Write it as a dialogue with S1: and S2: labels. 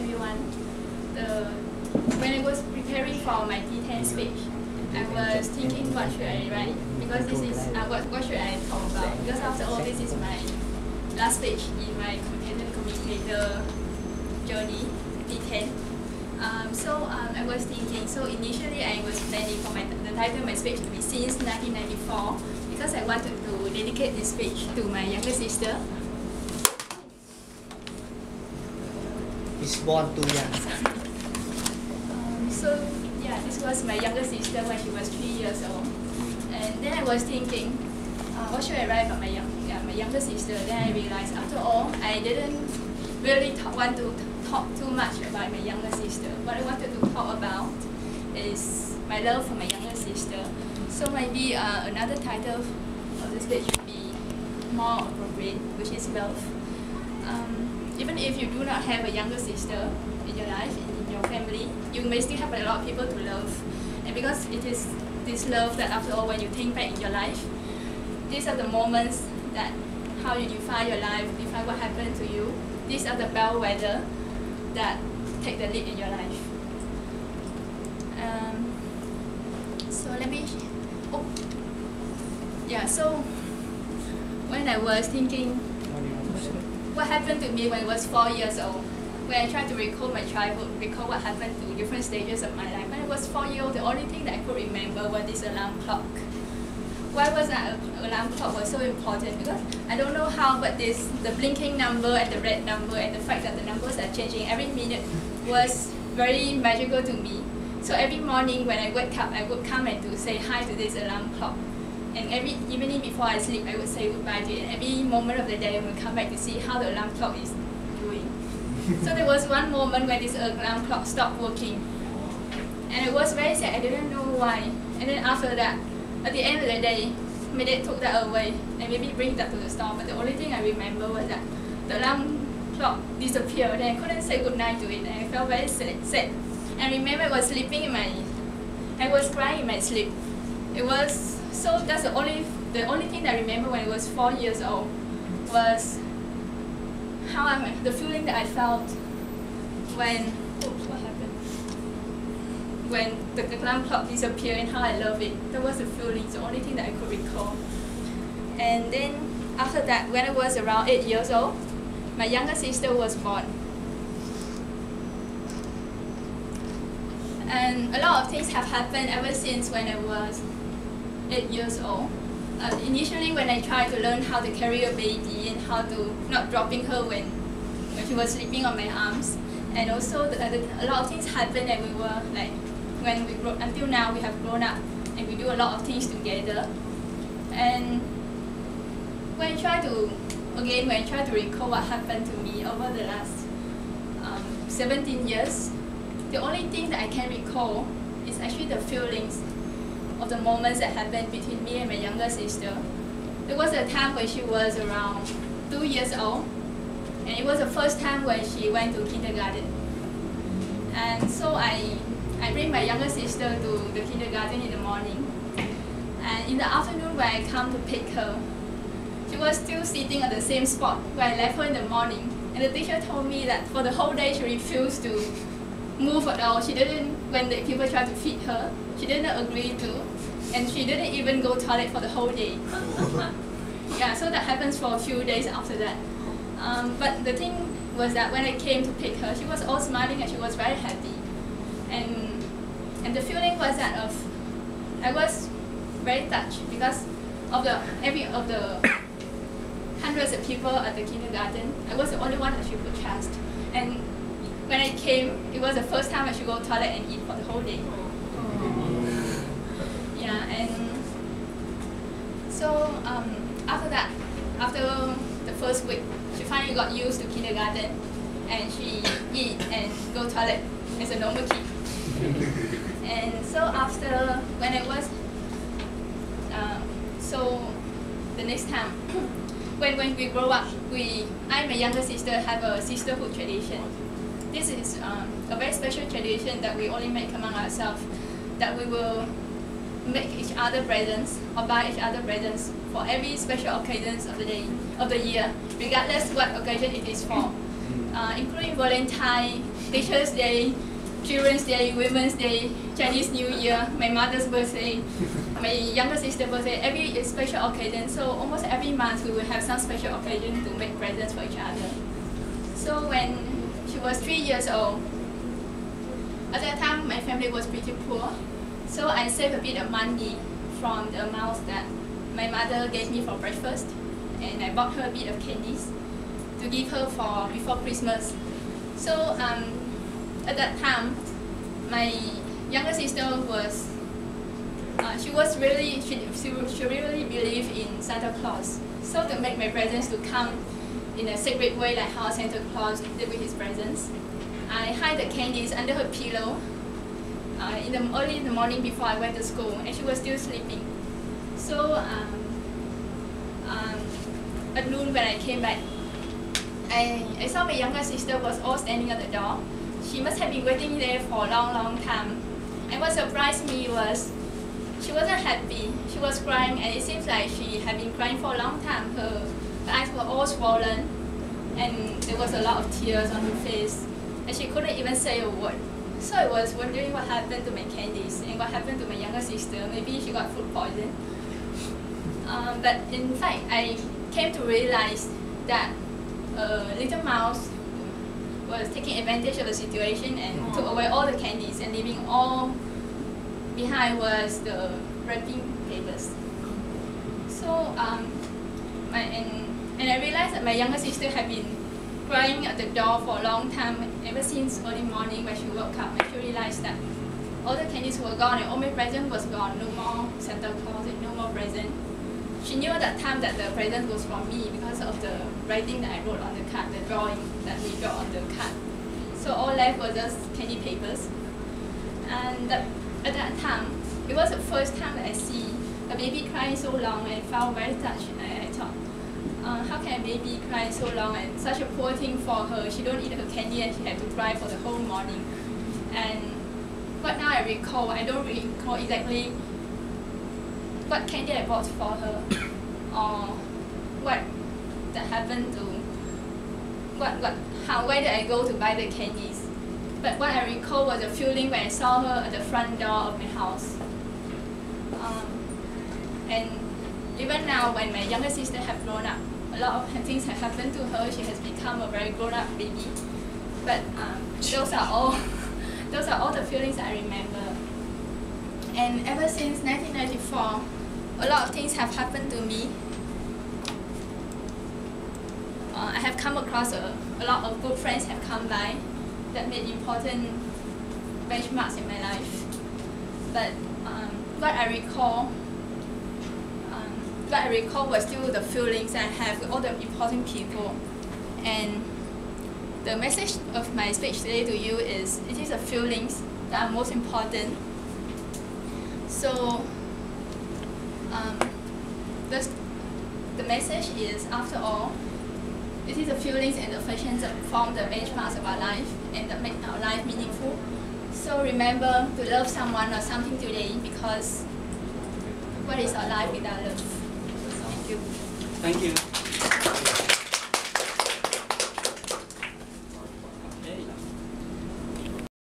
S1: everyone. When I was preparing for my D10 speech, I was thinking what should I write, because this is what should I talk about, because after all this is my last speech in my independent communicator journey, D10. I was thinking, so initially I was planning for the title of my speech to be Since 1994, because I wanted to dedicate this speech to my younger sister.
S2: He's born too young.
S1: This was my younger sister when she was 3 years old. And then I was thinking, what should I write about my younger sister? Then I realized, after all, I didn't really want to talk too much about my younger sister. What I wanted to talk about is my love for my younger sister. So maybe another title of this speech would be more appropriate, which is love. Even if you do not have a younger sister in your life, in your family, you may still have a lot of people to love. And because it is this love that, after all, when you think back in your life, these are the moments that how you define your life, define what happened to you. These are the bellwether that take the lead in your life. So when I was thinking what happened to me when I was 4 years old, when I tried to recall my childhood, recall what happened to different stages of my life. When I was 4 years old, the only thing that I could remember was this alarm clock. Why was that alarm clock was so important? Because I don't know how, but the blinking number and the red number and the fact that the numbers are changing every minute was very magical to me. So every morning when I wake up, I would come and to say hi to this alarm clock. And every evening before I sleep, I would say goodbye to it. And every moment of the day, I would come back to see how the alarm clock is doing. So there was one moment when this alarm clock stopped working. And I was very sad, I didn't know why. And then after that, at the end of the day, my dad took that away and maybe bring that to the store. But the only thing I remember was that the alarm clock disappeared and I couldn't say goodnight to it. And I felt very sad. And I remember I was sleeping I was crying in my sleep. So that's the only thing I remember when I was 4 years old was the feeling that I felt when the alarm clock disappeared and how I love it. That was the feeling, the only thing that I could recall. And then after that, when I was around 8 years old, my younger sister was born. And a lot of things have happened ever since when I was 8 years old. Initially, when I tried to learn how to carry a baby and how to not dropping her when she was sleeping on my arms, and also a lot of things happened that we were like, until now we have grown up and we do a lot of things together. And when I try to recall what happened to me over the last 17 years, the only thing that I can recall is actually the feelings of the moments that happened between me and my younger sister. There was a time when she was around 2 years old, and it was the first time when she went to kindergarten. And so I bring my younger sister to the kindergarten in the morning, and in the afternoon when I come to pick her, she was still sitting at the same spot where I left her in the morning. And the teacher told me that for the whole day she refused to move at all. She didn't, when the people tried to feed her, she didn't agree to, and she didn't even go to toilet for the whole day. So that happens for a few days after that. But the thing was that when I came to pick her, she was all smiling and she was very happy. And the feeling was that I was very touched because of the hundreds of people at the kindergarten. I was the only one that she could trust. And when I came, it was the first time I should go to toilet and eat for the whole day. And so after that, after the first week, she finally got used to kindergarten and she eat and go to toilet as a normal kid. And so after, when I was, so the next time, when we grow up, I and my younger sister have a sisterhood tradition. This is a very special tradition that we only make among ourselves, that we will make each other presents or buy each other presents for every special occasions of the day, of the year, regardless what occasion it is for. including Valentine, Teachers' Day, Children's Day, Women's Day, Chinese New Year, my mother's birthday, my younger sister's birthday, every special occasion. So almost every month we will have some special occasion to make presents for each other. So when she was 3 years old, at that time my family was pretty poor. So I saved a bit of money from the amount that my mother gave me for breakfast, and I bought her a bit of candies to give her for before Christmas. So at that time, my younger sister was she really believed in Santa Claus. So to make my presents to come in a secret way, like how Santa Claus did with his presents, I hide the candies under her pillow early in the morning before I went to school, and she was still sleeping. So at noon when I came back, I saw my younger sister was all standing at the door. She must have been waiting there for a long time. And what surprised me was she wasn't happy. She was crying, and it seems like she had been crying for a long time. Her eyes were all swollen, and there was a lot of tears on her face, and she couldn't even say a word. So I was wondering what happened to my candies and what happened to my younger sister. Maybe she got food poison. But in fact, I came to realize that Little Mouse was taking advantage of the situation and took away all the candies, and leaving all behind was the wrapping papers. So and I realized that my younger sister had been crying at the door for a long time, ever since early morning when she woke up, and she realized that all the candies were gone and all my present was gone. No more Santa Claus and no more present. She knew at that time that the present was from me because of the writing that I wrote on the card, the drawing that we draw on the card. So all left was just candy papers. And at that time, it was the first time that I see a baby crying so long, and I felt very touched. And I thought, how can a baby cry so long, and such a poor thing for her? She don't eat her candy and she had to cry for the whole morning. And what now I recall, I don't recall exactly what candy I bought for her, or what that happened to, where did I go to buy the candies. But what I recall was the feeling when I saw her at the front door of my house. And even now, when my younger sister have grown up, a lot of things have happened to her. She has become a very grown-up baby. But those are all the feelings I remember. And ever since 1994, a lot of things have happened to me. I have come across a lot of good friends have come by that made important benchmarks in my life. But what I recall was still the feelings I have with all the important people. And the message of my speech today to you is, it is the feelings that are most important. So the message is, after all, it is the feelings and the affections that form the benchmarks of our life and that make our life meaningful. So remember to love someone or something today, because what is our life without love? Thank you.
S3: Thank you.